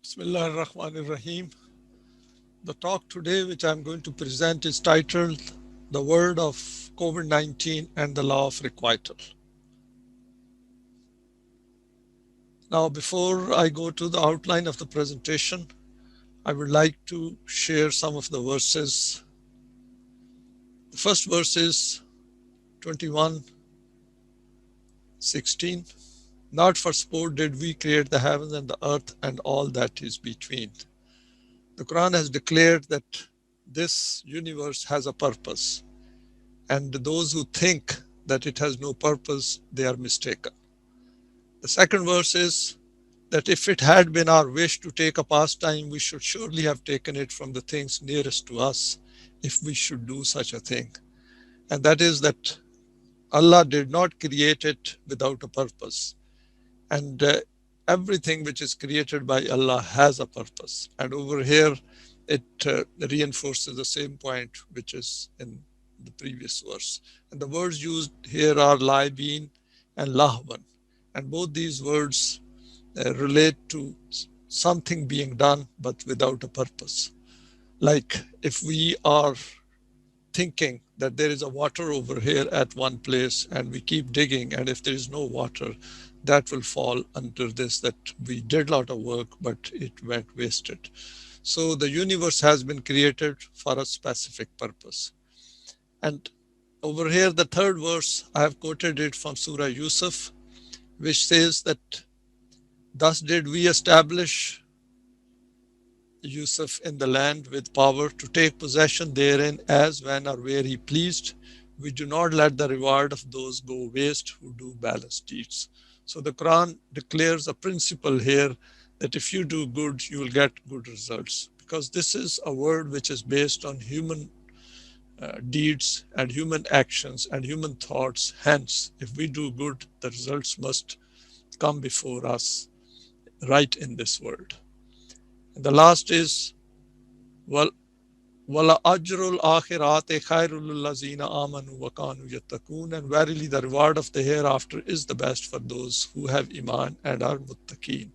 Bismillah ar-Rahman ar-Rahim. The talk today, which I'm going to present, is titled The Word of COVID-19 and the Law of Requital. Now, before I go to the outline of the presentation, I would like to share some of the verses. The first verse is 21:16. Not for sport did we create the heavens and the earth and all that is between. The Quran has declared that this universe has a purpose, and those who think that it has no purpose, they are mistaken. The second verse is that if it had been our wish to take a pastime, we should surely have taken it from the things nearest to us, if we should do such a thing. And that is that Allah did not create it without a purpose. And everything which is created by Allah has a purpose. And over here, it reinforces the same point which is in the previous verse. And the words used here are laibin and lahwan. And both these words relate to something being done but without a purpose. Like if we are thinking that there is a water over here at one place and we keep digging, and if there is no water, that will fall under this, that we did a lot of work but it went wasted. So the universe has been created for a specific purpose. And over here, the third verse, I have quoted it from Surah Yusuf, which says that thus did we establish Yusuf in the land with power to take possession therein as when or where he pleased. We do not let the reward of those go waste who do balanced deeds. So the Quran declares a principle here that if you do good, you will get good results, because this is a word which is based on human deeds and human actions and human thoughts. Hence, if we do good, the results must come before us right in this world. And the last is wala ajrul akhirate khairul lazina amanu wa kanu yattaqun, and verily the reward of the hereafter is the best for those who have iman and are muttaqeen.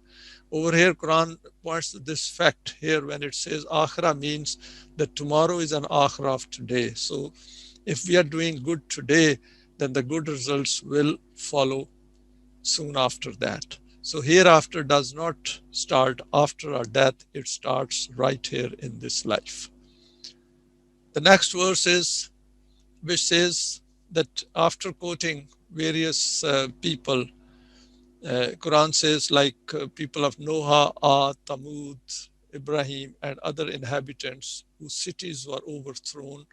Over here, Quran points to this fact here when it says akhirah means that tomorrow is an akhirah of today. So if we are doing good today, then the good results will follow soon after that. So hereafter does not start after our death, it starts right here in this life. The next verse is, which says that after quoting various people, Quran says like people of Noah, Ad, Thamud, Ibrahim, and other inhabitants whose cities were overthrown.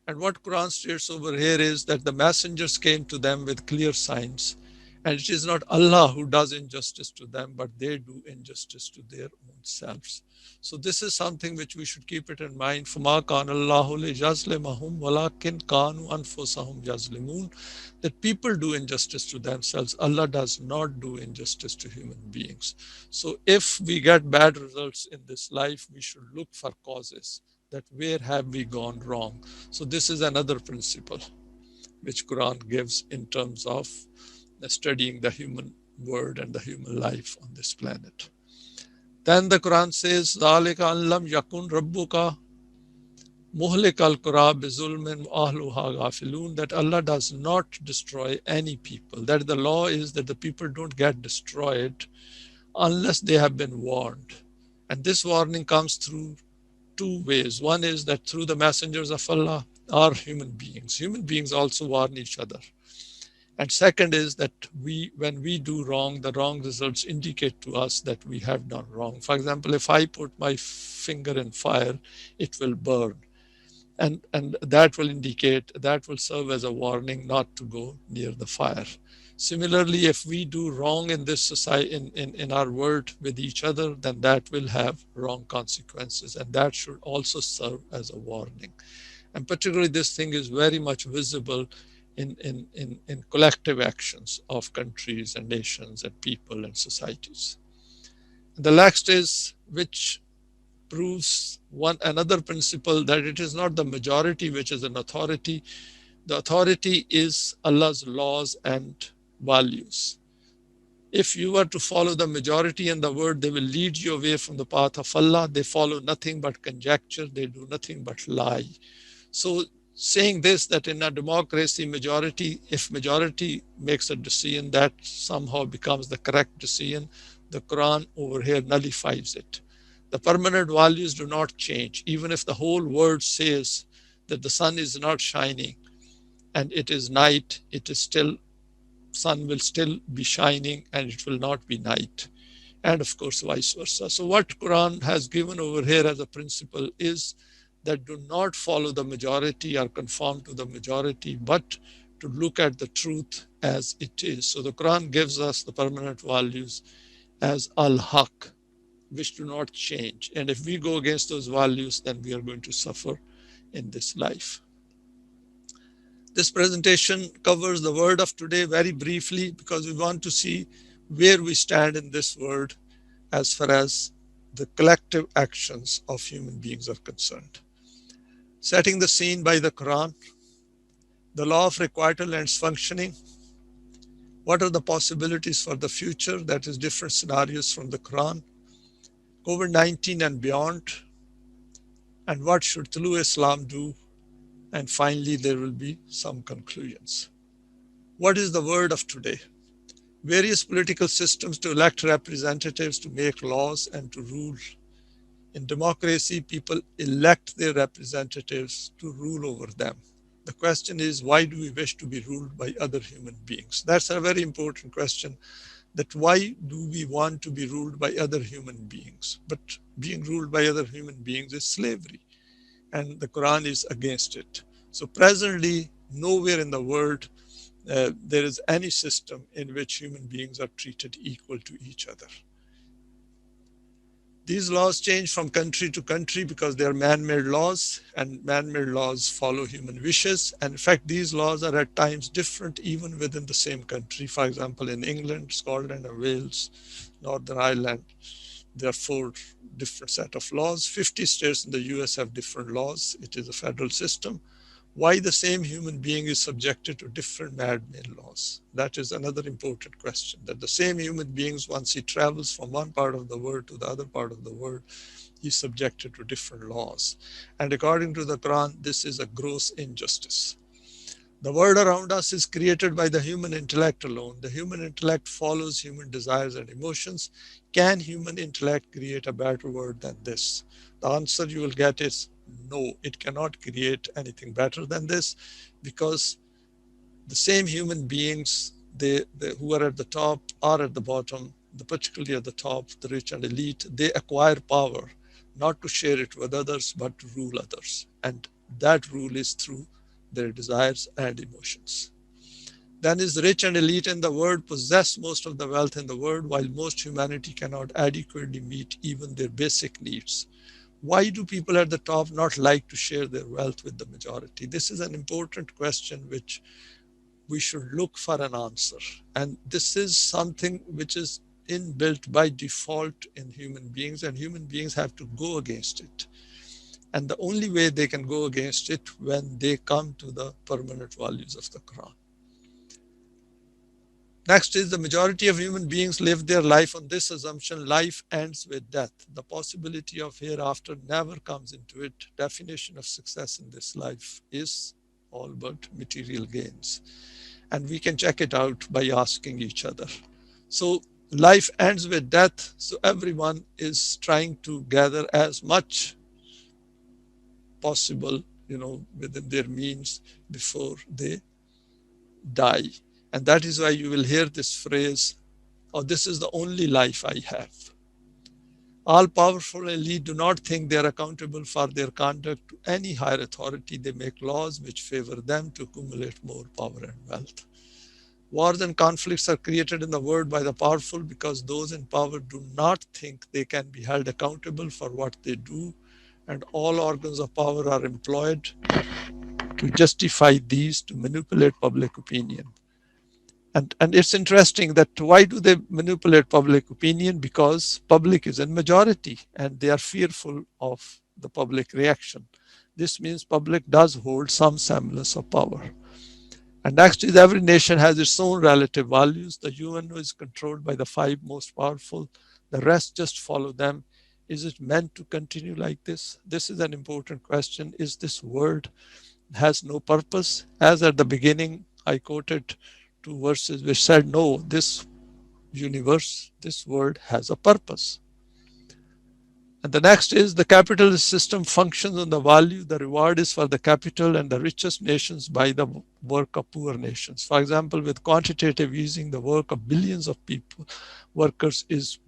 And what Quran states over here is that the messengers came to them with clear signs. And it is not Allah who does injustice to them, but they do injustice to their own selves. So this is something which we should keep it in mind. فَمَا كَانَ اللَّهُ لِيَظْلِمَهُمْ وَلَكِنْ كَانُوا أَنفُسَهُمْ يَظْلِمُونَ. That people do injustice to themselves. Allah does not do injustice to human beings. So if we get bad results in this life, we should look for causes, that where have we gone wrong. So this is another principle which Quran gives in terms of studying the human world and the human life on this planet. Then the Quran says, ذَلِكَ أَنْ لَمْ يَكُنْ رَبُّكَ مُهْلِكَ الْقُرَى بِظُلْمٍ وَأَهْلُهَا غَافِلُونَ, that Allah does not destroy any people. That the law is that the people don't get destroyed unless they have been warned. And this warning comes through two ways. One is that through the messengers of Allah are human beings. Human beings also warn each other. And second is that when we do wrong, the wrong results indicate to us that we have done wrong. For example, if I put my finger in fire, it will burn. And that will indicate, that will serve as a warning not to go near the fire. Similarly, if we do wrong in this society, in our world with each other, then that will have wrong consequences. And that should also serve as a warning. And particularly this thing is very much visible in collective actions of countries and nations and people and societies. The next is, which proves another principle, that it is not the majority which is an authority. The authority is Allah's laws and values. If you were to follow the majority in the world, they will lead you away from the path of Allah. They follow nothing but conjecture. They do nothing but lie. So saying this, that in a democracy, if majority makes a decision that somehow becomes the correct decision, the Quran over here nullifies it. The permanent values do not change. Even if the whole world says that the sun is not shining and it is night, it is still, sun will still be shining and it will not be night. And of course, vice versa. So what Quran has given over here as a principle is that do not follow the majority or conform to the majority, but to look at the truth as it is. So the Quran gives us the permanent values as al-Haqq, which do not change. And if we go against those values, then we are going to suffer in this life. This presentation covers the word of today very briefly because we want to see where we stand in this world as far as the collective actions of human beings are concerned. Setting the scene by the Quran, the law of requital and its functioning, what are the possibilities for the future, that is different scenarios from the Quran, COVID-19 and beyond, and what should Tolu-e-Islam do, and finally there will be some conclusions. What is the word of today? Various political systems to elect representatives to make laws and to rule. In democracy, people elect their representatives to rule over them. The question is, why do we wish to be ruled by other human beings? That's a very important question, that why do we want to be ruled by other human beings? But being ruled by other human beings is slavery, and the Quran is against it. So presently, nowhere in the world there is any system in which human beings are treated equal to each other. These laws change from country to country because they are man-made laws, and man-made laws follow human wishes. And in fact, these laws are at times different even within the same country. For example, in England, Scotland, and Wales, Northern Ireland, there are 4 different set of laws. 50 states in the US have different laws. It is a federal system. Why the same human being is subjected to different man-made laws? That is another important question, that the same human beings, once he travels from one part of the world to the other part of the world, he's subjected to different laws. And according to the Quran, this is a gross injustice. The world around us is created by the human intellect alone. The human intellect follows human desires and emotions. Can human intellect create a better world than this? The answer you will get is no, it cannot create anything better than this, because the same human beings, who are at the top or at the bottom, particularly at the top, the rich and elite, they acquire power not to share it with others, but to rule others. And that rule is through their desires and emotions. Then is the rich and elite in the world possess most of the wealth in the world, while most humanity cannot adequately meet even their basic needs. Why do people at the top not like to share their wealth with the majority? This is an important question which we should look for an answer. And this is something which is inbuilt by default in human beings, and human beings have to go against it. And the only way they can go against it when they come to the permanent values of the Quran. Next is the majority of human beings live their life on this assumption: life ends with death. The possibility of hereafter never comes into it. Definition of success in this life is all but material gains. And we can check it out by asking each other. So life ends with death. So everyone is trying to gather as much possible, within their means before they die. And that is why you will hear this phrase, "Oh, this is the only life I have." All powerful elite do not think they are accountable for their conduct to any higher authority. They make laws which favor them to accumulate more power and wealth. Wars and conflicts are created in the world by the powerful because those in power do not think they can be held accountable for what they do, and all organs of power are employed to justify these, to manipulate public opinion. And it's interesting that why do they manipulate public opinion? Because public is in majority and they are fearful of the public reaction. This means public does hold some semblance of power. And next is every nation has its own relative values. The UN is controlled by the five most powerful. The rest just follow them. Is it meant to continue like this? This is an important question. Is this world has no purpose? As at the beginning, I quoted two verses which said, no, this universe, this world has a purpose. And the next is the capitalist system functions on the value. The reward is for the capital and the richest nations by the work of poor nations. For example, with quantitative easing, the work of billions of people, workers is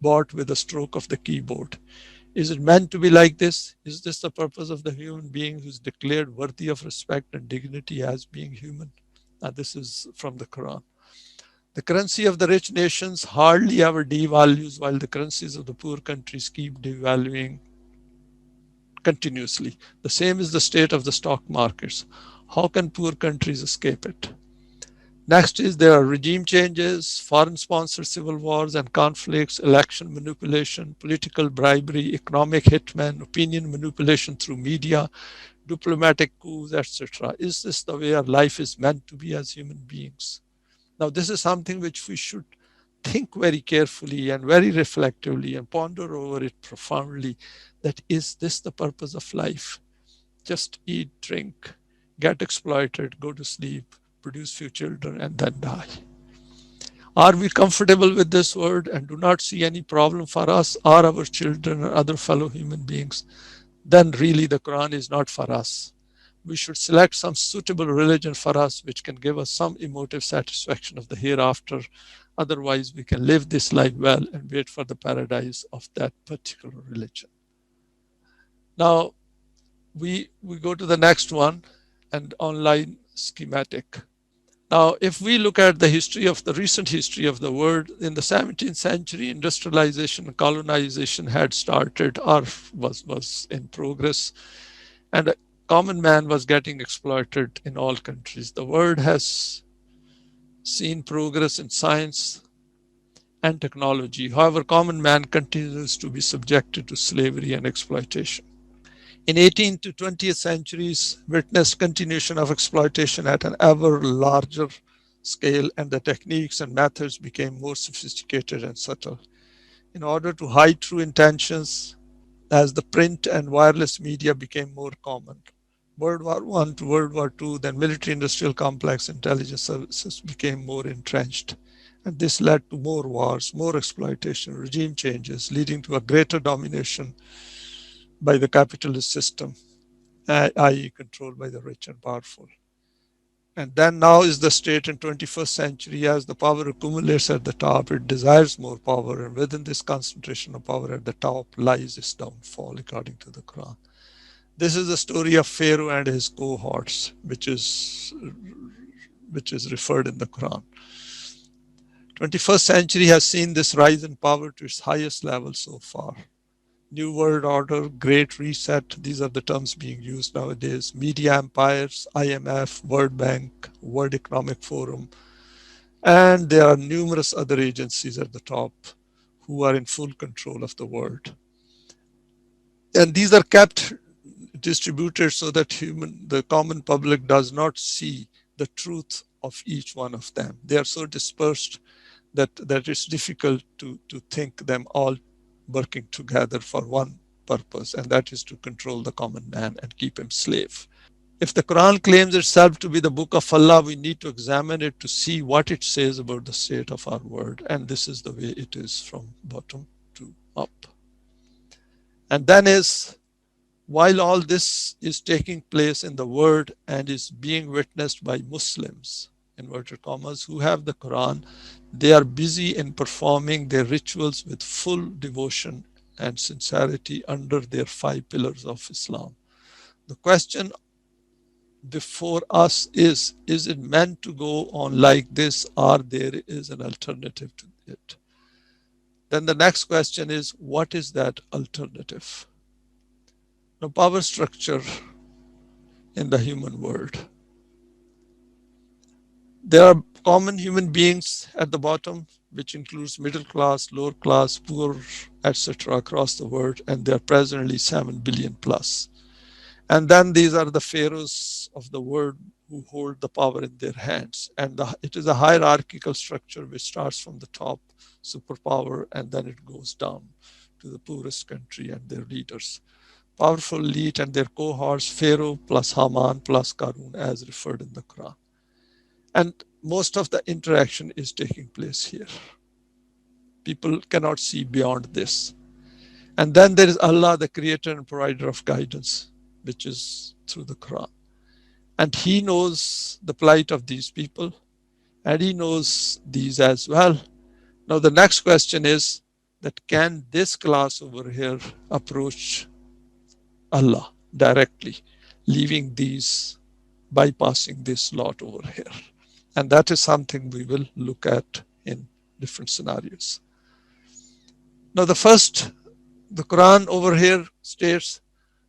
bought with a stroke of the keyboard. Is it meant to be like this? Is this the purpose of the human being who is declared worthy of respect and dignity as being human? Now, this is from the Quran. The currency of the rich nations hardly ever devalues, while the currencies of the poor countries keep devaluing continuously. The same is the state of the stock markets. How can poor countries escape it? Next is there are regime changes, foreign sponsored civil wars and conflicts, election manipulation, political bribery, economic hitmen, opinion manipulation through media, diplomatic coups, etc. Is this the way our life is meant to be as human beings? Now, this is something which we should think very carefully and very reflectively and ponder over it profoundly. That is this the purpose of life? Just eat, drink, get exploited, go to sleep, produce few children, and then die. Are we comfortable with this world and do not see any problem for us or our children or other fellow human beings? Then really the Quran is not for us. We should select some suitable religion for us which can give us some emotive satisfaction of the hereafter. Otherwise, we can live this life well and wait for the paradise of that particular religion. Now, we go to the next one, and online schematic. Now, if we look at the recent history of the world, in the 17th century, industrialization and colonization had started or was in progress, and a common man was getting exploited in all countries. The world has seen progress in science and technology. However, common man continues to be subjected to slavery and exploitation. In 18th to 20th centuries witnessed continuation of exploitation at an ever larger scale, and the techniques and methods became more sophisticated and subtle. In order to hide true intentions, as the print and wireless media became more common, World War I to World War II, then military-industrial complex intelligence services became more entrenched. And this led to more wars, more exploitation, regime changes, leading to a greater domination by the capitalist system, i.e. controlled by the rich and powerful. And then now is the state in 21st century. As the power accumulates at the top, it desires more power, and within this concentration of power at the top lies its downfall, according to the Quran. This is the story of Pharaoh and his cohorts, which is referred in the Quran. 21st century has seen this rise in power to its highest level so far. New World Order, Great Reset, these are the terms being used nowadays. Media empires, IMF, World Bank, World Economic Forum, and there are numerous other agencies at the top who are in full control of the world. And these are kept distributed so that the common public does not see the truth of each one of them. They are so dispersed that it's difficult to think them all working together for one purpose, and that is to control the common man and keep him slave. If the Quran claims itself to be the book of Allah, we need to examine it to see what it says about the state of our world. And this is the way it is from bottom to up. And then is, while all this is taking place in the world and is being witnessed by Muslims, inverted commas, who have the Quran, they are busy in performing their rituals with full devotion and sincerity under their 5 pillars of Islam. The question before us is it meant to go on like this, or there is an alternative to it? Then the next question is, what is that alternative? Now, power structure in the human world. There are common human beings at the bottom, which includes middle class, lower class, poor, etc. across the world, and they are presently 7 billion plus. And then these are the pharaohs of the world who hold the power in their hands. And it is a hierarchical structure which starts from the top, superpower, and then it goes down to the poorest country and their leaders. Powerful elite and their cohorts, Pharaoh plus Haman plus Karun, as referred in the Quran. And most of the interaction is taking place here. People cannot see beyond this. And then there is Allah, the creator and provider of guidance, which is through the Quran. And He knows the plight of these people, and He knows these as well. Now, the next question is that can this class over here approach Allah directly, leaving these, bypassing this lot over here? And that is something we will look at in different scenarios. Now, the Quran over here states,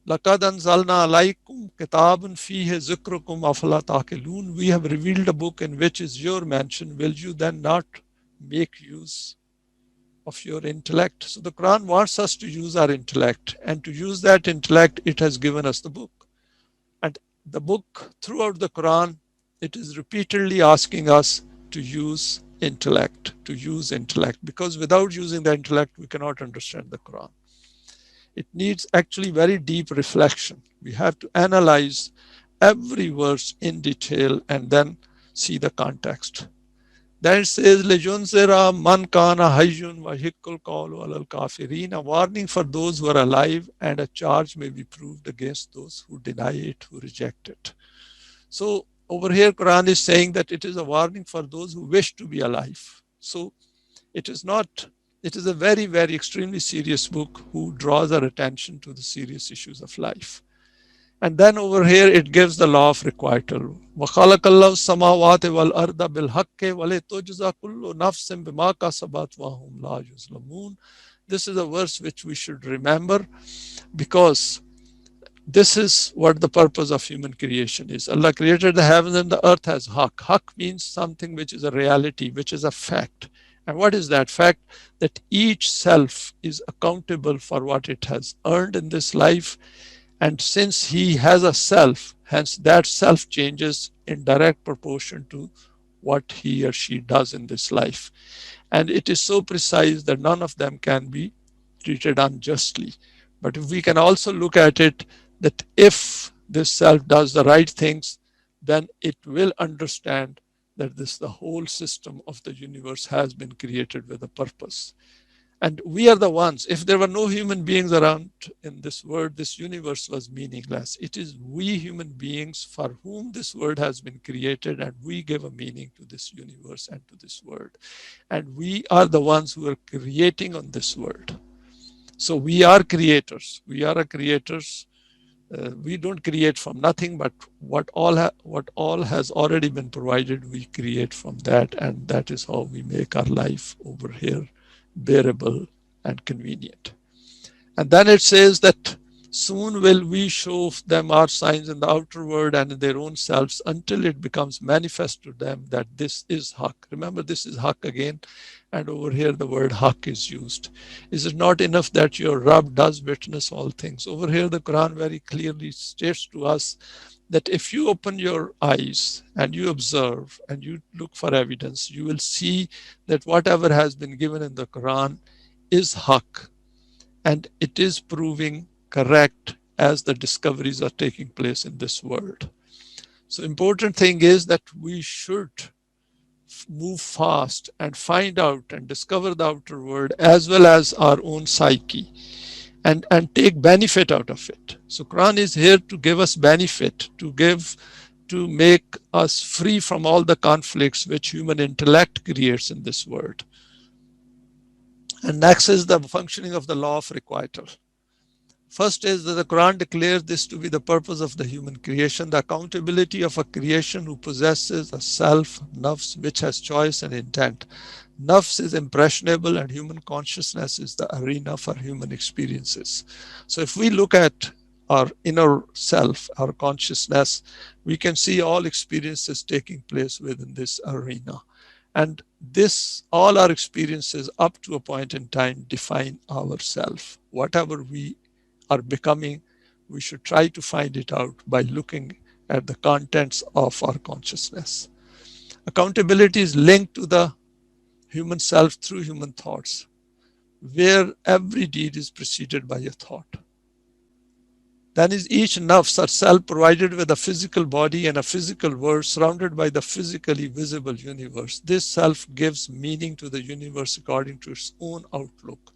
لَقَدْ أَنزَلْنَا عَلَيْكُمْ كِتَابٌ فِيهِ ذِكْرُكُمْ أَفَلَا تَعْقِلُونَ. We have revealed a book in which is your mention. Will you then not make use of your intellect? So the Quran wants us to use our intellect, and to use that intellect, it has given us the book. And the book, throughout the Quran, it is repeatedly asking us to use intellect, because without using the intellect, we cannot understand the Quran. It needs actually very deep reflection. We have to analyze every verse in detail and then see the context. Then it says, لَجُنْزِرَ مَنْ كَانَ حَيٌّ وَيَحِقُّ الْقَوْلُ عَلَى الْكَافِرِينَ. A warning for those who are alive, and a charge may be proved against those who deny it, who reject it. So over here, Quran is saying that it is a warning for those who wish to be alive. So it is a very, very extremely serious book who draws our attention to the serious issues of life. And then over here, it gives the law of requital. وَخَلَقَ اللَّهُ السَّمَاوَاتِ وَالْأَرْضَ بِالْحَقِّ وَلِتُجْزَى كُلُّ نَفْسٍ بِمَا كَسَبَتْ وَهُمْ لَا يُظْلَمُونَ. This is a verse which we should remember, because this is what the purpose of human creation is. Allah created the heavens and the earth as Haqq. Haqq means something which is a reality, which is a fact. And what is that fact? That each self is accountable for what it has earned in this life. And since he has a self, hence that self changes in direct proportion to what he or she does in this life. And it is so precise that none of them can be treated unjustly. But if we can also look at it, that if this self does the right things, then it will understand that the whole system of the universe has been created with a purpose. And we are the ones. If there were no human beings around in this world, this universe was meaningless. It is we human beings for whom this world has been created, and we give a meaning to this universe and to this world. And we are the ones who are creating on this world. So we are creators. We are creators. We don't create from nothing, but what all has already been provided, we create from that, and that is how we make our life over here bearable and convenient. And then it says that soon will we show them our signs in the outer world and in their own selves, until it becomes manifest to them that this is Haqq. Remember, this is Haqq again, and over here the word Haqq is used. Is it not enough that your Rabb does witness all things? Over here the Quran very clearly states to us that if you open your eyes and you observe and you look for evidence, you will see that whatever has been given in the Quran is Haqq, and it is proving correct as the discoveries are taking place in this world. So important thing is that we should move fast and find out and discover the outer world as well as our own psyche, and take benefit out of it. So Quran is here to give us benefit, to make us free from all the conflicts which human intellect creates in this world. And next is the functioning of the law of requital. First is that the Quran declares this to be the purpose of the human creation, the accountability of a creation who possesses a self, nafs, which has choice and intent. Nafs is impressionable, and human consciousness is the arena for human experiences. So if we look at our inner self, our consciousness, we can see all experiences taking place within this arena. And all our experiences up to a point in time define ourself. Whatever we are becoming, we should try to find it out by looking at the contents of our consciousness. Accountability is linked to the human self through human thoughts, where every deed is preceded by a thought. Then is each nafs or self provided with a physical body and a physical world surrounded by the physically visible universe. This self gives meaning to the universe according to its own outlook.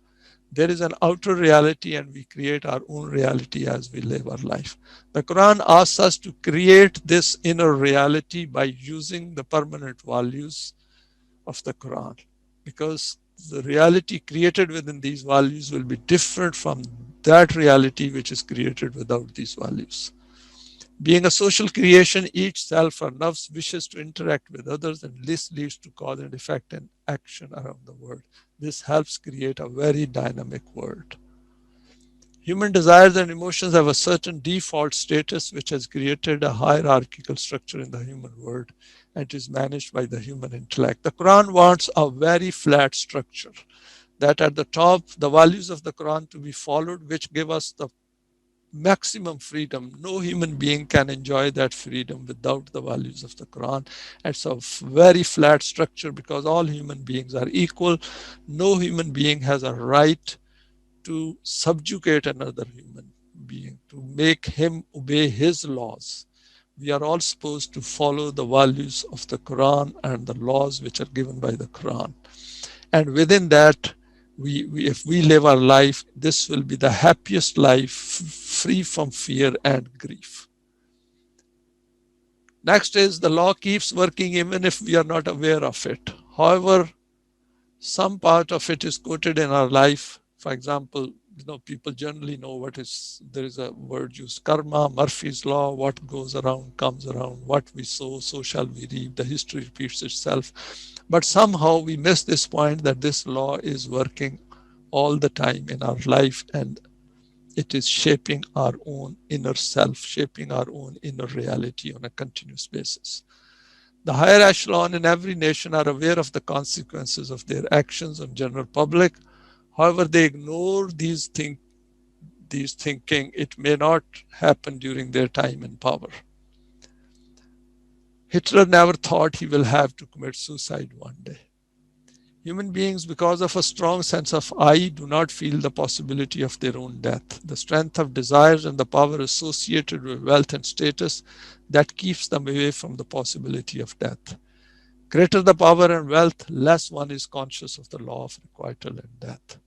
There is an outer reality and we create our own reality as we live our life. The Quran asks us to create this inner reality by using the permanent values of the Quran, because the reality created within these values will be different from that reality which is created without these values. Being a social creation, each self or nafs wishes to interact with others, and this leads to cause and effect and action around the world. This helps create a very dynamic world. Human desires and emotions have a certain default status which has created a hierarchical structure in the human world and is managed by the human intellect. The Quran wants a very flat structure, that at the top, the values of the Quran to be followed, which give us the maximum freedom. No human being can enjoy that freedom without the values of the Quran. It's a very flat structure because all human beings are equal. No human being has a right to subjugate another human being, to make him obey his laws. We are all supposed to follow the values of the Quran and the laws which are given by the Quran. And within that, if we live our life, this will be the happiest life, free from fear and grief. Next is the law keeps working even if we are not aware of it. However, some part of it is quoted in our life. For example, people generally know there is a word used, karma, Murphy's law, what goes around comes around, what we sow, so shall we reap, the history repeats itself. But somehow we miss this point that this law is working all the time in our life and it is shaping our own inner self, shaping our own inner reality on a continuous basis. The higher echelon in every nation are aware of the consequences of their actions on general public. However, they ignore these thinking. It may not happen during their time in power. Hitler never thought he will have to commit suicide one day. Human beings, because of a strong sense of I, do not feel the possibility of their own death. The strength of desires and the power associated with wealth and status that keeps them away from the possibility of death. Greater the power and wealth, less one is conscious of the law of requital and death.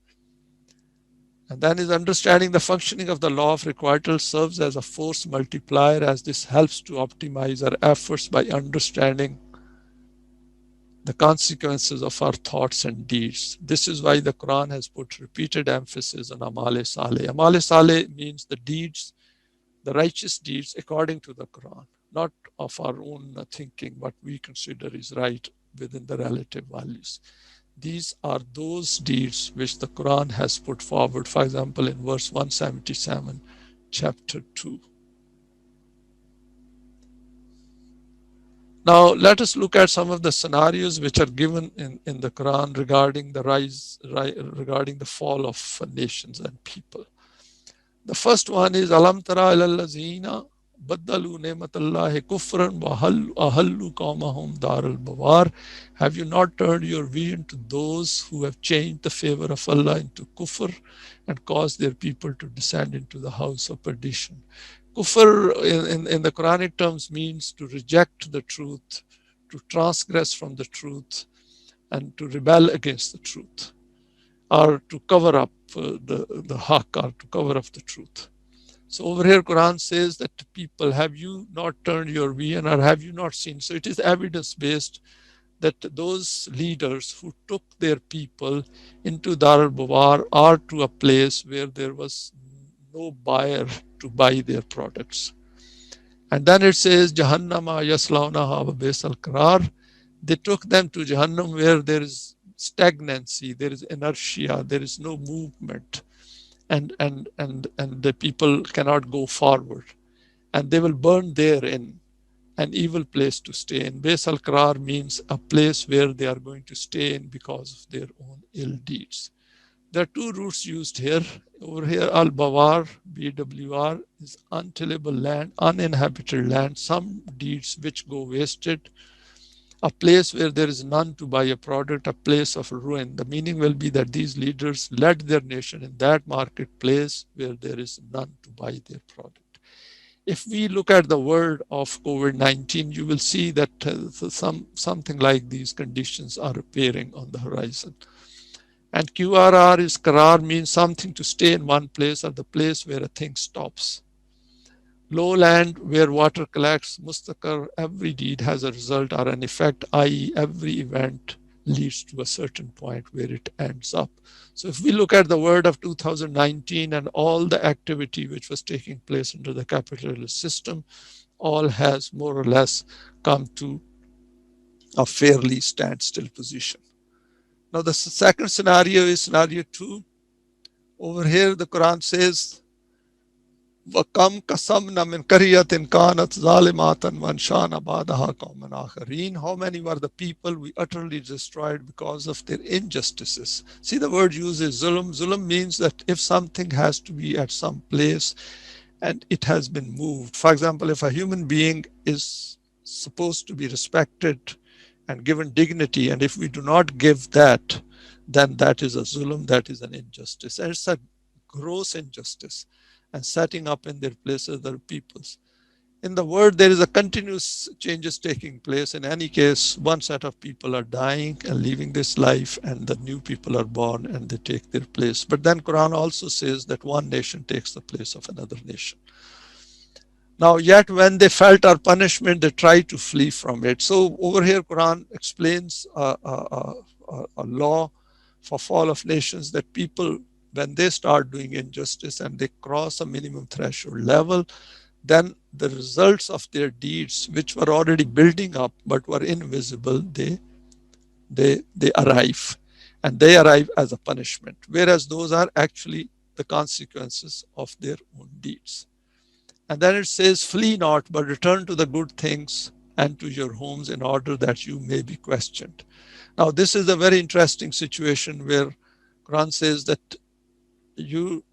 And then is understanding the functioning of the law of requital serves as a force multiplier, as this helps to optimize our efforts by understanding the consequences of our thoughts and deeds. This is why the Quran has put repeated emphasis on Amal-e Saleh. Amal-e Saleh means the deeds, the righteous deeds according to the Quran, not of our own thinking, what we consider is right within the relative values. These are those deeds which the Quran has put forward. For example, in verse 177, chapter 2. Now, let us look at some of the scenarios which are given in the Quran regarding regarding the fall of nations and people. The first one is Alam tara ilallazina baddalu ni'matallahi kufran wa ahallu qawmahum dar al-bawar. Have you not turned your vision to those who have changed the favor of Allah into kufr and caused their people to descend into the house of perdition? Kufr in the Quranic terms means to reject the truth, to transgress from the truth, and to rebel against the truth, or to cover up the Haqq, or to cover up the truth. So over here, Quran says that to people, have you not turned your vision, or have you not seen? So it is evidence-based that those leaders who took their people into Dar al-Bawar or to a place where there was no buyer to buy their products. And then it says, Jahannama yaslaunaha wa bi'sal qarar. They took them to Jahannam where there is stagnancy, there is inertia, there is no movement, and the people cannot go forward, and they will burn therein, an evil place to stay in. Bi'sal qarar means a place where they are going to stay in because of their own ill deeds. There are two roots used here. Over here, al-Bawar, BWR, is untillable land, uninhabited land, some deeds which go wasted, a place where there is none to buy a product, a place of ruin. The meaning will be that these leaders led their nation in that marketplace where there is none to buy their product. If we look at the word of COVID-19, you will see that something like these conditions are appearing on the horizon. And QRR is qarar, means something to stay in one place or the place where a thing stops. Lowland, where water collects, mustaqar, every deed has a result or an effect, i.e., every event leads to a certain point where it ends up. So if we look at the word of 2019 and all the activity which was taking place under the capitalist system, all has more or less come to a fairly standstill position. Now the second scenario is scenario 2. Over here the Quran says, وَكَمْ قَسَمْنَا مِنْ قَرْيَةٍ كَانَتْ ظَالِمَةً وَأَنشَأْنَا بَعْدَهَا قَوْمًا آخَرِينَ. How many were the people we utterly destroyed because of their injustices? See, the word used is zulm. Zulm means that if something has to be at some place and it has been moved. For example, if a human being is supposed to be respected and given dignity, and if we do not give that, then that is a zulm, that is an injustice. And it's a gross injustice, and setting up in their places other peoples. In the world, there is a continuous changes taking place. In any case, one set of people are dying and leaving this life, and the new people are born and they take their place. But then Quran also says that one nation takes the place of another nation. Now, yet when they felt our punishment, they tried to flee from it. So over here, Quran explains a law for fall of nations, that people, when they start doing injustice and they cross a minimum threshold level, then the results of their deeds, which were already building up but were invisible, they arrive, and they arrive as a punishment, whereas those are actually the consequences of their own deeds. And then it says, flee not, but return to the good things and to your homes, in order that you may be questioned. Now, this is a very interesting situation where Quran says that you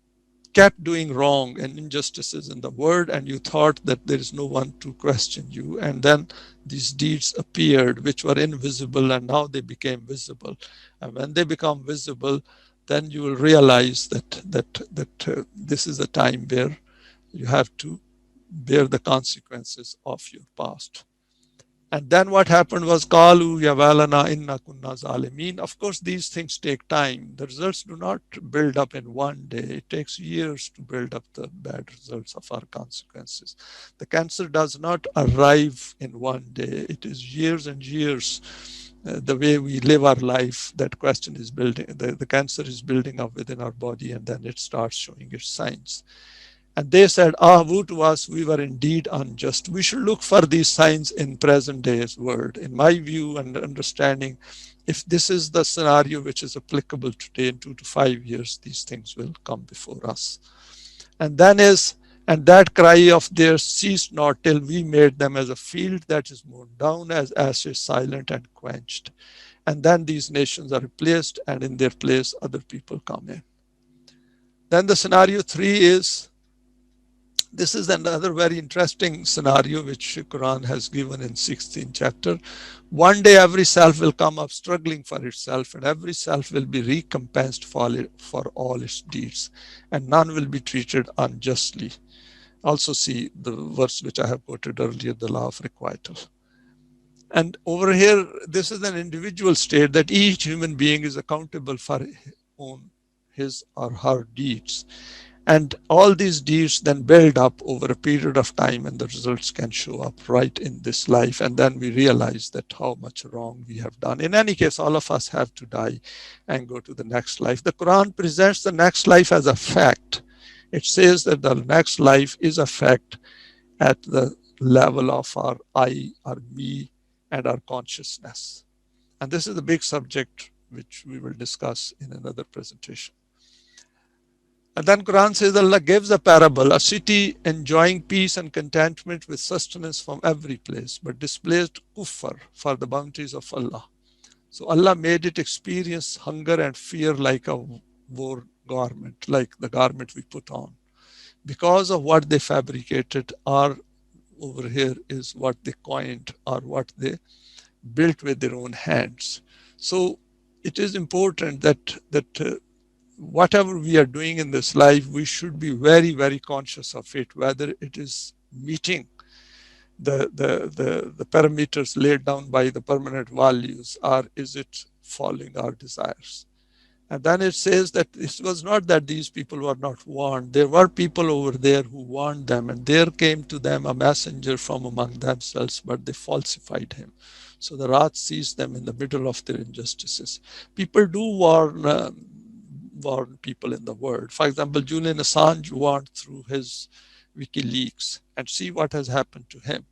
kept doing wrong and injustices in the world, and you thought that there is no one to question you. And then these deeds appeared, which were invisible, and now they became visible. And when they become visible, then you will realize that this is a time where you have to bear the consequences of your past. And then what happened was, Qalu ya walana inna kunna zalimin. Of course, these things take time. The results do not build up in one day. It takes years to build up the bad results of our consequences. The cancer does not arrive in one day. It is years and years. The way we live our life, that question is building, the cancer is building up within our body, and then it starts showing its signs. And they said, woe to us, we were indeed unjust. We should look for these signs in present day's world. In my view and understanding, if this is the scenario which is applicable today, in 2 to 5 years, these things will come before us. And then and that cry of theirs ceased not till we made them as a field that is mown down, as ashes, silent and quenched. And then these nations are replaced, and in their place other people come in. Then the scenario 3 is, this is another very interesting scenario which Quran has given in 16th chapter. One day every self will come up struggling for itself, and every self will be recompensed for all its deeds, and none will be treated unjustly. Also see the verse which I have quoted earlier, the Law of Requital. And over here, this is an individual state, that each human being is accountable for his or her deeds. And all these deeds then build up over a period of time, and the results can show up right in this life. And then we realize that how much wrong we have done. In any case, all of us have to die and go to the next life. The Quran presents the next life as a fact. It says that the next life is a fact at the level of our I, our me, and our consciousness. And this is a big subject which we will discuss in another presentation. And then Quran says Allah gives a parable, a city enjoying peace and contentment with sustenance from every place, but displaced kuffar for the bounties of Allah. So Allah made it experience hunger and fear like a wore garment, like the garment we put on. Because of what they fabricated, or over here is what they coined or what they built with their own hands. So it is important that whatever we are doing in this life, we should be very, very conscious of it, whether it is meeting the parameters laid down by the permanent values, or is it following our desires. And then it says that it was not that these people were not warned. There were people over there who warned them, and there came to them a messenger from among themselves, but they falsified him. So the wrath seized them in the middle of their injustices. People do warn people in the world. For example, Julian Assange warned through his WikiLeaks, and see what has happened to him.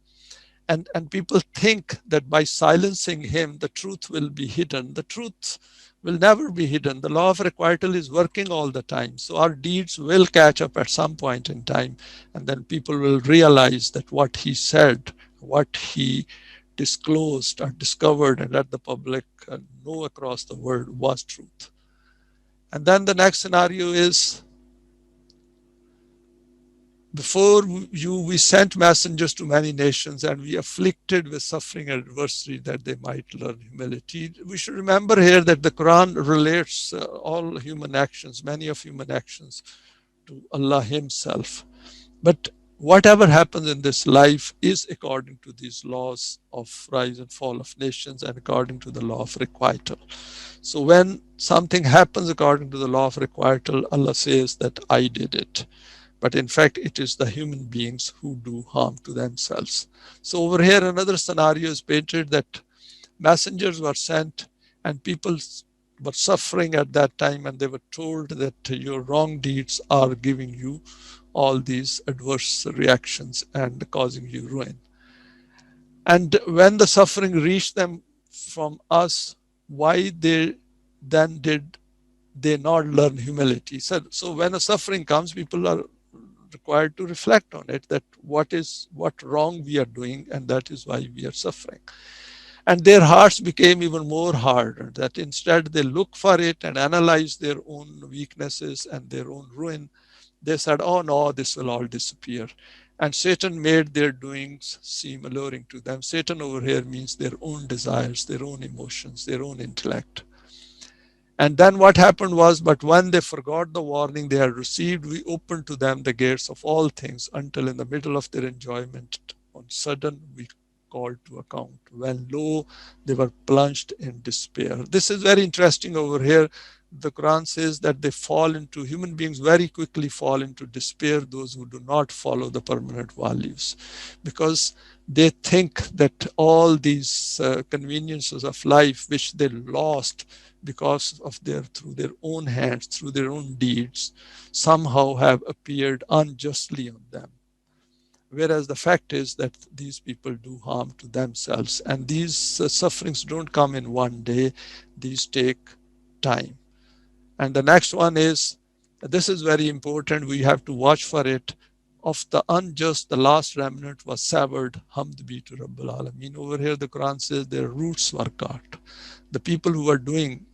And people think that by silencing him, the truth will be hidden. The truth will never be hidden. The law of requital is working all the time. So our deeds will catch up at some point in time. And then people will realize that what he said, what he disclosed or discovered and let the public know across the world was truth. And then the next scenario is, before you, we sent messengers to many nations, and we afflicted with suffering and adversity that they might learn humility. We should remember here that the Quran relates all human actions, many of human actions, to Allah Himself. But whatever happens in this life is according to these laws of rise and fall of nations and according to the law of requital. So when something happens according to the law of requital, Allah says that I did it. But in fact, it is the human beings who do harm to themselves. So over here, another scenario is painted that messengers were sent and people were suffering at that time, and they were told that your wrong deeds are giving you all these adverse reactions and causing you ruin. And when the suffering reached them from us, why they then did they not learn humility? So when a suffering comes, people are required to reflect on it, that what wrong we are doing, and that is why we are suffering. And their hearts became even more harder, that instead they look for it and analyze their own weaknesses and their own ruin. They said, oh no, this will all disappear. And Satan made their doings seem alluring to them. Satan over here means their own desires, their own emotions, their own intellect. And then what happened was, but when they forgot the warning they had received, we opened to them the gates of all things, until in the middle of their enjoyment, on sudden we called to account, when lo, they were plunged in despair. This is very interesting over here. The Quran says that they fall into, human beings very quickly fall into despair, those who do not follow the permanent values, because they think that all these conveniences of life which they lost because of through their own hands, through their own deeds, somehow have appeared unjustly on them. Whereas the fact is that these people do harm to themselves, and these sufferings don't come in one day, these take time. And the next one is, this is very important, we have to watch for it. Of the unjust, the last remnant was severed. Hamd be to Rabbil Alameen. Over here, the Quran says their roots were cut. The people who were doing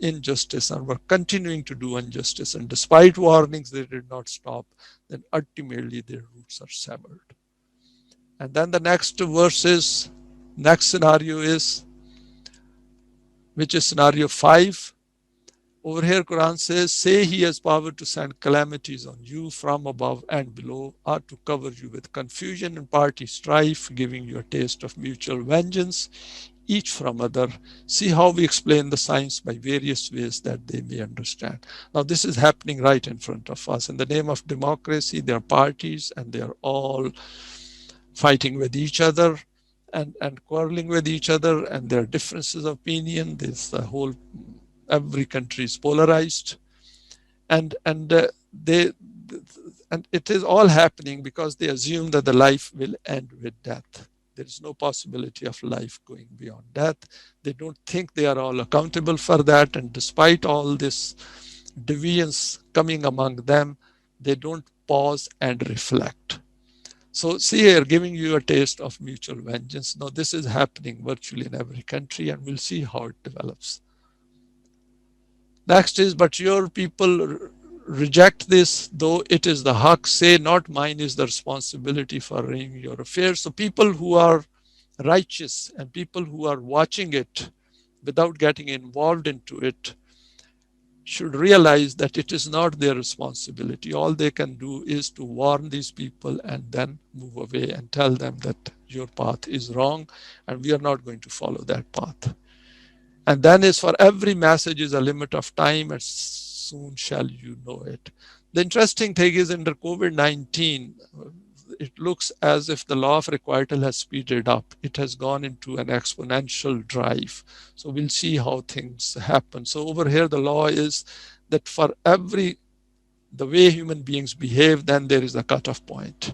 injustice and were continuing to do injustice, and despite warnings, they did not stop, then ultimately their roots are severed. And then the next verse is, next scenario is, which is scenario 5. Over here, Quran says, say he has power to send calamities on you from above and below, or to cover you with confusion and party strife, giving you a taste of mutual vengeance, each from other. See how we explain the science by various ways that they may understand. Now, this is happening right in front of us. In the name of democracy, there are parties, and they are all fighting with each other and quarreling with each other, and there are differences of opinion. There's the whole, every country is polarized, and they and it is all happening because they assume that the life will end with death. There is no possibility of life going beyond death. They don't think they are all accountable for that, and despite all this deviance coming among them, they don't pause and reflect. So see here, giving you a taste of mutual vengeance. Now this is happening virtually in every country, and we'll see how it develops. Next is, but your people reject this, though it is the Haqq, say not mine is the responsibility for running your affairs. So people who are righteous and people who are watching it without getting involved into it should realize that it is not their responsibility. All they can do is to warn these people and then move away and tell them that your path is wrong and we are not going to follow that path. And then is, for every message is a limit of time, and soon shall you know it. The interesting thing is, under COVID-19, it looks as if the law of requital has speeded up. It has gone into an exponential drive. So we'll see how things happen. So over here, the law is that for every the way human beings behave, then there is a cutoff point.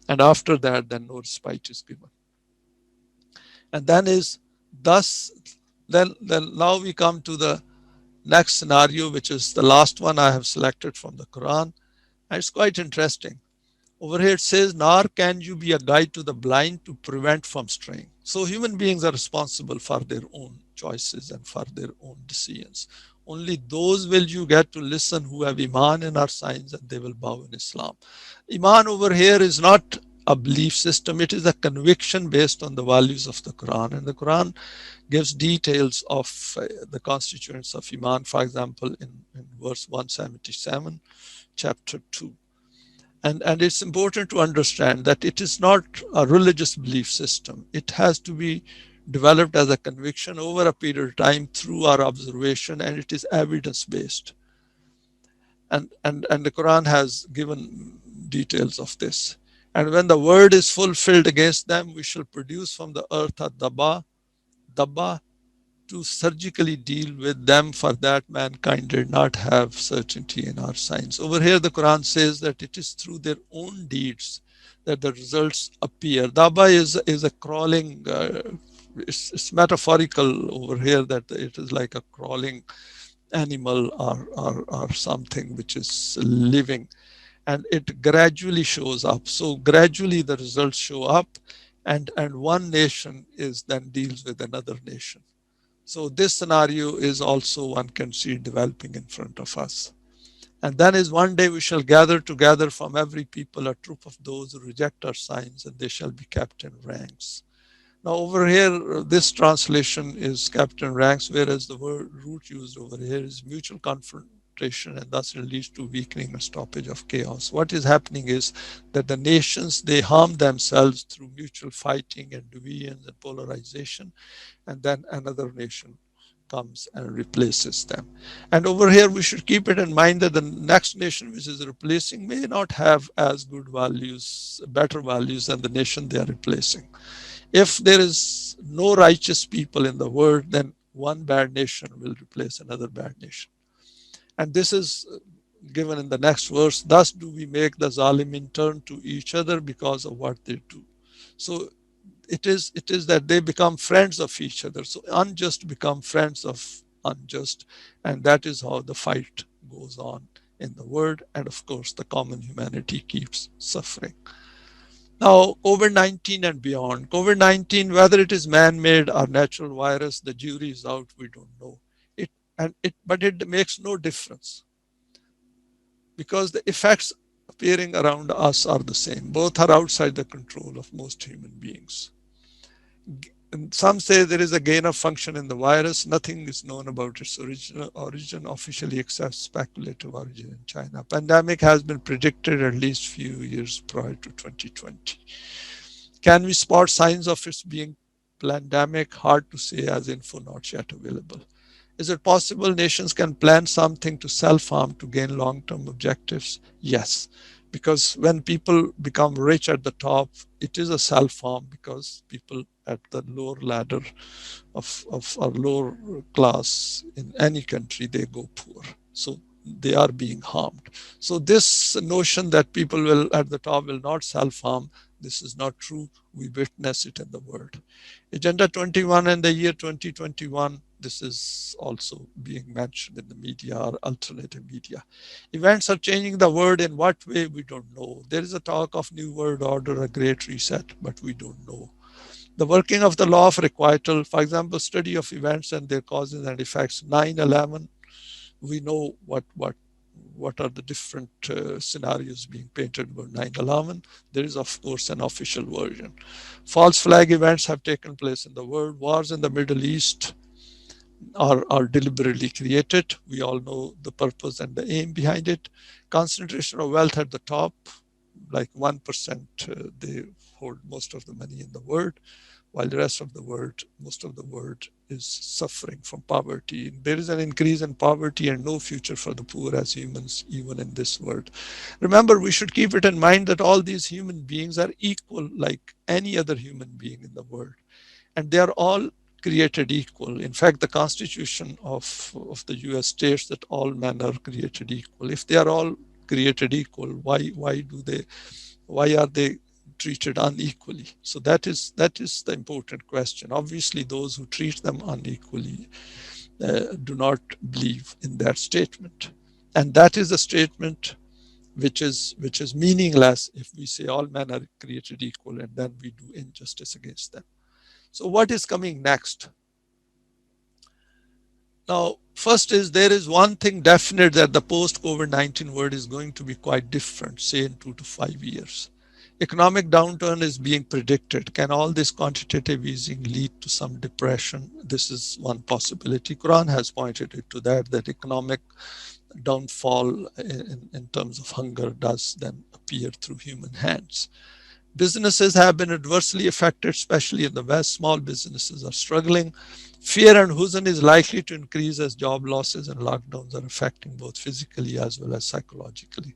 And after that, then no respite is given. And then is thus, then now we come to the next scenario, which is the last one I have selected from the Quran. And it's quite interesting. Over here it says, nor can you be a guide to the blind to prevent from straying. So human beings are responsible for their own choices and for their own decisions. Only those will you get to listen who have Iman in our signs, and they will bow in Islam. Iman over here is not a belief system, it is a conviction based on the values of the Quran. And the Quran gives details of the constituents of Iman, for example, in verse 177, chapter 2. And it's important to understand that it is not a religious belief system. It has to be developed as a conviction over a period of time through our observation, and it is evidence based. And the Quran has given details of this. And when the word is fulfilled against them, we shall produce from the earth a dabba, to surgically deal with them, for that mankind did not have certainty in our signs. Over here, the Quran says that it is through their own deeds that the results appear. Daba is a crawling, it's metaphorical over here, that it is like a crawling animal or something which is living, and it gradually shows up. So gradually the results show up, and one nation is then deals with another nation. So this scenario is also, one can see, developing in front of us. And then is, one day we shall gather together from every people a troop of those who reject our signs, and they shall be kept in ranks. Now over here, this translation is kept in ranks, whereas the word root used over here is mutual confrontation, and thus it leads to weakening and stoppage of chaos. What is happening is that the nations, they harm themselves through mutual fighting and divisions and polarization, and then another nation comes and replaces them. And over here, we should keep it in mind that the next nation which is replacing may not have as good values, better values than the nation they are replacing. If there is no righteous people in the world, then one bad nation will replace another bad nation. And this is given in the next verse. Thus do we make the zalimin turn to each other because of what they do. So it is that they become friends of each other. So unjust become friends of unjust, and that is how the fight goes on in the world. And of course, the common humanity keeps suffering. Now, COVID-19 and beyond. COVID-19, whether it is man-made or natural virus, the jury is out. We don't know but it makes no difference, because the effects appearing around us are the same. Both are outside the control of most human beings. And some say there is a gain of function in the virus. Nothing is known about its origin officially, except speculative origin in China. Pandemic has been predicted at least few years prior to 2020. Can we spot signs of its being pandemic? Hard to say, as info not yet available. Is it possible nations can plan something to self-harm to gain long-term objectives? Yes, because when people become rich at the top, it is a self-harm, because people at the lower ladder of our lower class in any country, they go poor. So they are being harmed. So this notion that people will at the top will not self-harm, this is not true. We witness it in the world. Agenda 21 and the year 2021, this is also being mentioned in the media or alternative media. Events are changing the world. In what way, we don't know. There is a talk of new world order, a great reset, but we don't know. The working of the law of requital, for example, study of events and their causes and effects. 9/11 We know what are the different scenarios being painted about 9/11. There is, of course, an official version. False flag events have taken place in the world. Wars in the Middle East are deliberately created. We all know the purpose and the aim behind it. Concentration of wealth at the top, like 1%, they hold most of the money in the world, while the rest of the world, most of the world is suffering from poverty. There is an increase in poverty and no future for the poor as humans, even in this world. Remember, we should keep it in mind that all these human beings are equal like any other human being in the world, and they are all created equal. In fact, the Constitution of the US states that all men are created equal. If they are all created equal, why are they treated unequally? So that is the important question. Obviously, those who treat them unequally do not believe in that statement, and that is a statement which is meaningless if we say all men are created equal and then we do injustice against them. So what is coming next? Now, first is there is one thing definite, that the post COVID-19 world is going to be quite different, say in 2 to 5 years. Economic downturn is being predicted. Can all this quantitative easing lead to some depression? This is one possibility. Quran has pointed it to that economic downfall in terms of hunger does then appear through human hands. Businesses have been adversely affected, especially in the West. Small businesses are struggling. Fear and huzn is likely to increase as job losses and lockdowns are affecting both physically as well as psychologically.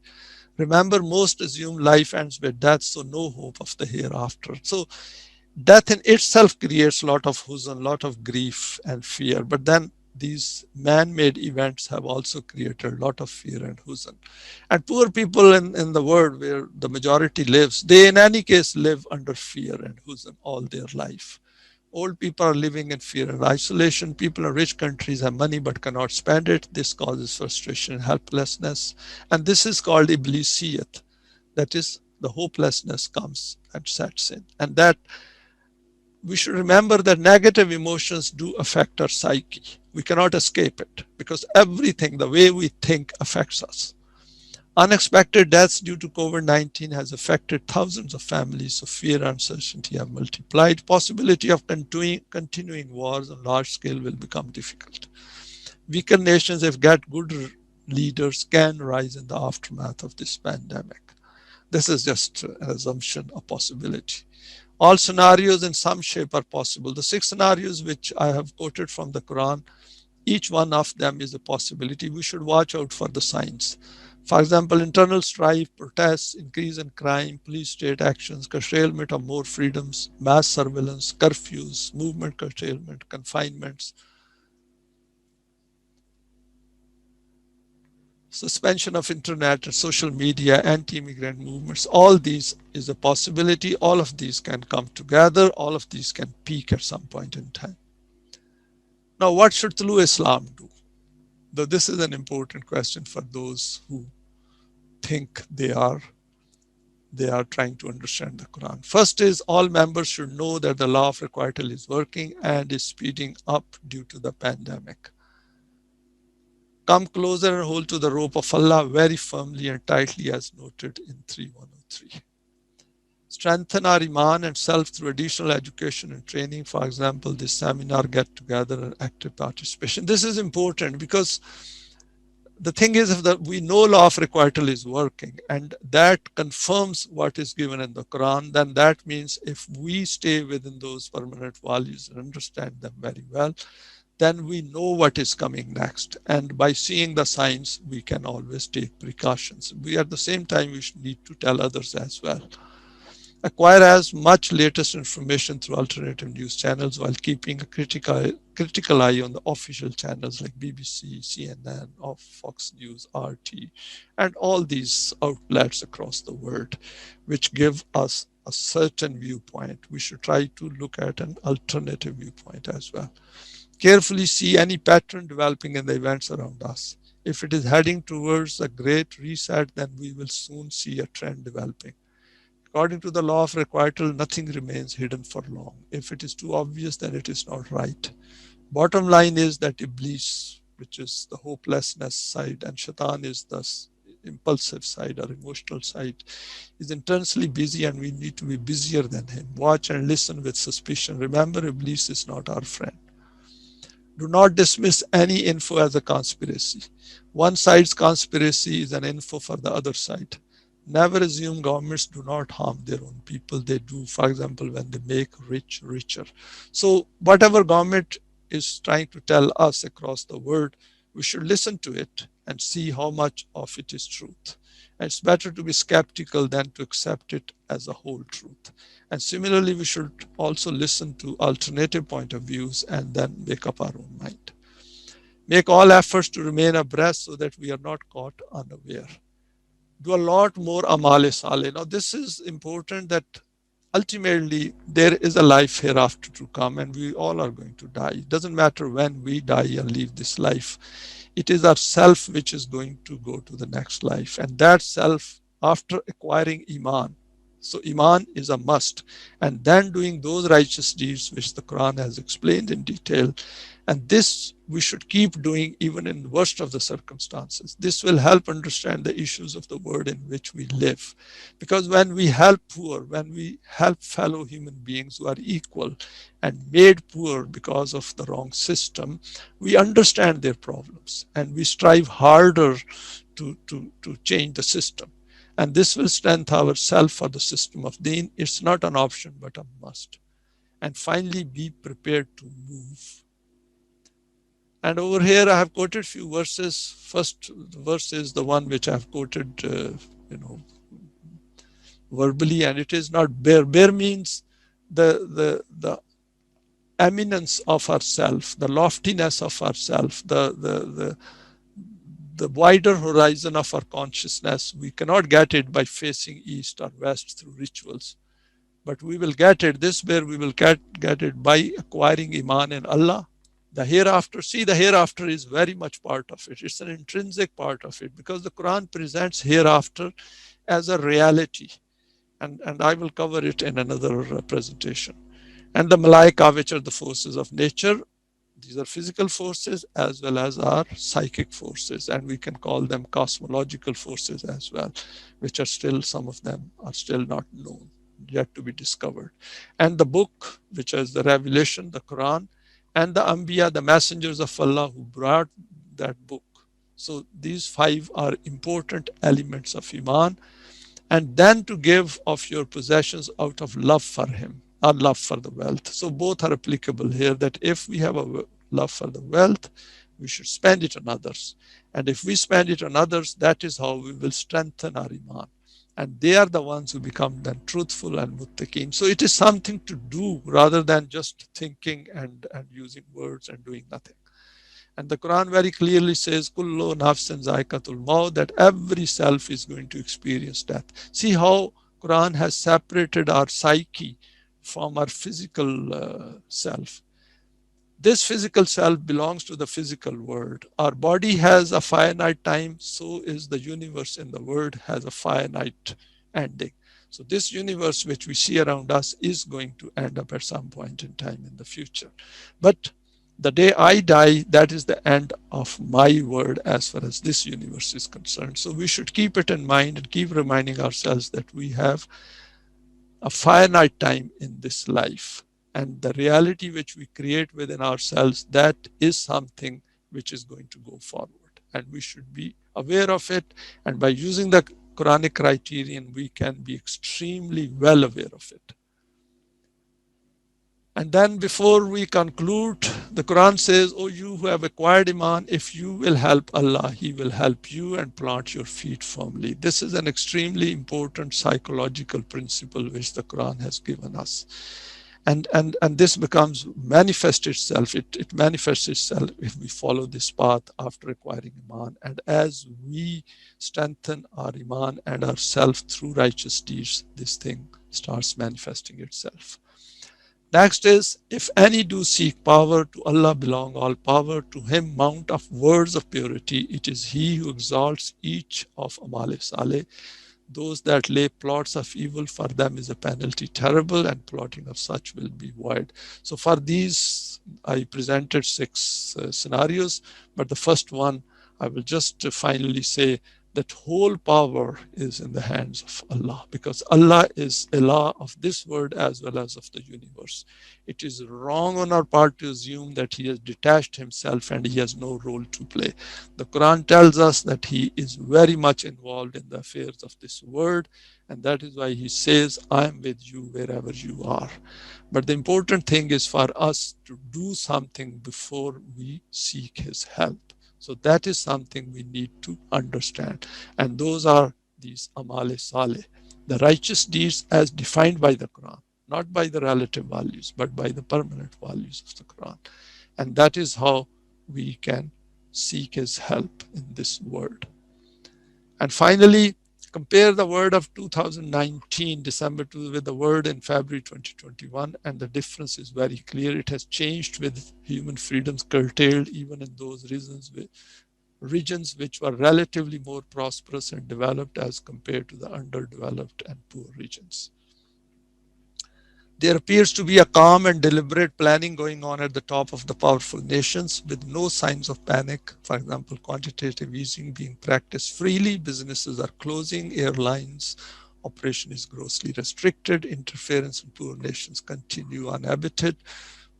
Remember, most assume life ends with death, so no hope of the hereafter. So death in itself creates a lot of huzn, a lot of grief and fear. But then these man-made events have also created a lot of fear and huzn. And poor people in the world where the majority lives, they in any case live under fear and huzn all their life. Old people are living in fear and isolation. People in rich countries have money but cannot spend it. This causes frustration and helplessness. And this is called iblisiyat. That is, the hopelessness comes and sets in. And that we should remember that negative emotions do affect our psyche. We cannot escape it because everything, the way we think, affects us. Unexpected deaths due to COVID-19 has affected thousands of families, so fear and uncertainty have multiplied. Possibility of continuing wars on large scale will become difficult. Weaker nations, if get good leaders, can rise in the aftermath of this pandemic. This is just an assumption, a possibility. All scenarios in some shape are possible. The 6 scenarios which I have quoted from the Quran, each one of them is a possibility. We should watch out for the signs. For example, internal strife, protests, increase in crime, police state actions, curtailment of more freedoms, mass surveillance, curfews, movement curtailment, confinements, suspension of internet and social media, anti-immigrant movements. All these is a possibility. All of these can come together. All of these can peak at some point in time. Now, what should Tolu-e-Islam do? Though this is an important question for those who think they are trying to understand the Quran. First is all members should know that the law of requital is working and is speeding up due to the pandemic. Come closer and hold to the rope of Allah very firmly and tightly as noted in 3103. Strengthen our iman and self through additional education and training. For example, this seminar, get together and active participation. This is important because the thing is, if we know law of requital is working and that confirms what is given in the Quran, then that means if we stay within those permanent values and understand them very well, then we know what is coming next. And by seeing the signs, we can always take precautions. We at the same time, we need to tell others as well. Acquire as much latest information through alternative news channels while keeping a critical eye on the official channels like BBC, CNN, or Fox News, RT, and all these outlets across the world, which give us a certain viewpoint. We should try to look at an alternative viewpoint as well. Carefully see any pattern developing in the events around us. If it is heading towards a great reset, then we will soon see a trend developing. According to the law of requital, nothing remains hidden for long. If it is too obvious, then it is not right. Bottom line is that Iblis which is the hopelessness side, and shaitan is the impulsive side or emotional side, is intensely busy, and we need to be busier than him. Watch and listen with suspicion. Remember, Iblis is not our friend. Do not dismiss any info as a conspiracy. One side's conspiracy is an info for the other side. Never assume governments do not harm their own people. They do, for example, when they make rich richer. So, whatever government is trying to tell us across the world, we should listen to it and see how much of it is truth. And it's better to be skeptical than to accept it as a whole truth. And similarly, we should also listen to alternative point of views and then make up our own mind. Make all efforts to remain abreast so that we are not caught unaware. Do a lot more amal saleh. Now, this is important, that ultimately there is a life hereafter to come, and we all are going to die. It doesn't matter when we die and leave this life. It is our self which is going to go to the next life, and that self, after acquiring iman, so iman is a must, and then doing those righteous deeds which the Quran has explained in detail. And this we should keep doing even in the worst of the circumstances. This will help understand the issues of the world in which we live. Because when we help poor, when we help fellow human beings who are equal and made poor because of the wrong system, we understand their problems and we strive harder to change the system. And this will strengthen ourselves for the system of deen. It's not an option, but a must. And finally, be prepared to move. And over here, I have quoted few verses. First verse is the one which I have quoted, verbally, and it is not bare. Bare means the eminence of ourself, the loftiness of ourself, the wider horizon of our consciousness. We cannot get it by facing east or west through rituals, but we will get it. This way we will get it by acquiring iman in Allah. The hereafter, see, the hereafter is very much part of it. It's an intrinsic part of it, because the Quran presents hereafter as a reality. And I will cover it in another presentation. And the malaika, which are the forces of nature, these are physical forces as well as our psychic forces, and we can call them cosmological forces as well, which are still, some of them are still not known, yet to be discovered. And the book, which is the revelation, the Quran, and the Anbiya, the messengers of Allah who brought that book. So these five are important elements of Iman. And then to give of your possessions out of love for Him, or love for the wealth. So both are applicable here, that if we have a love for the wealth, we should spend it on others. And if we spend it on others, that is how we will strengthen our Iman. And they are the ones who become then truthful and muttaqeen. So it is something to do rather than just thinking and using words and doing nothing. And the Quran very clearly says, Kullu nafsin zaikatul maut, that every self is going to experience death. See how Quran has separated our psyche from our physical self. This physical self belongs to the physical world. Our body has a finite time, so is the universe in the world has a finite ending. So this universe which we see around us is going to end up at some point in time in the future. But the day I die, that is the end of my world as far as this universe is concerned. So we should keep it in mind and keep reminding ourselves that we have a finite time in this life. And the reality which we create within ourselves, that is something which is going to go forward. And we should be aware of it. And by using the Quranic criterion, we can be extremely well aware of it. And then before we conclude, the Quran says, "O you who have acquired Iman, if you will help Allah, He will help you and plant your feet firmly." This is an extremely important psychological principle which the Quran has given us. And this becomes manifest itself. It manifests itself if we follow this path after acquiring Iman. And as we strengthen our Iman and ourselves through righteous deeds, this thing starts manifesting itself. Next is, if any do seek power, to Allah belong all power, to Him mount of words of purity. It is He who exalts each of Amal Saleh. Those that lay plots of evil, for them is a penalty terrible, and plotting of such will be void. So for these, I presented six scenarios, but the first one, I will just finally say that whole power is in the hands of Allah, because Allah is Allah of this world as well as of the universe. It is wrong on our part to assume that He has detached Himself and He has no role to play. The Quran tells us that He is very much involved in the affairs of this world, and that is why He says, I am with you wherever you are. But the important thing is for us to do something before we seek His help. So that is something we need to understand. And those are these amale saleh, the righteous deeds as defined by the Quran, not by the relative values, but by the permanent values of the Quran. And that is how we can seek His help in this world. And finally, compare the word of 2019, December 2, with the word in February 2021, and the difference is very clear. It has changed with human freedoms curtailed even in those regions which were relatively more prosperous and developed as compared to the underdeveloped and poor regions. There appears to be a calm and deliberate planning going on at the top of the powerful nations with no signs of panic. For example, quantitative easing being practiced freely, businesses are closing, airlines operation is grossly restricted, interference in poor nations continue unabated,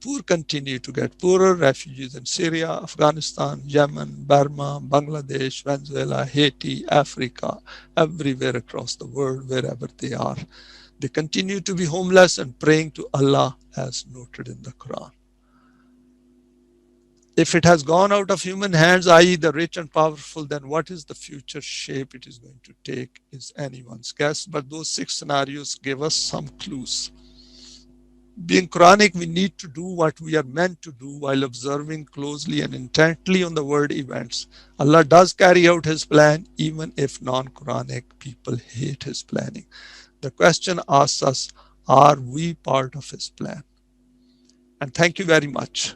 poor continue to get poorer, refugees in Syria, Afghanistan, Yemen, Burma, Bangladesh, Venezuela, Haiti, Africa, everywhere across the world, wherever they are. They continue to be homeless and praying to Allah as noted in the Quran. If it has gone out of human hands, i.e. the rich and powerful, then what is the future shape it is going to take is anyone's guess. But those six scenarios give us some clues. Being Quranic, we need to do what we are meant to do while observing closely and intently on the world events. Allah does carry out His plan, even if non-Quranic people hate His planning. The question asks us, are we part of His plan? And thank you very much.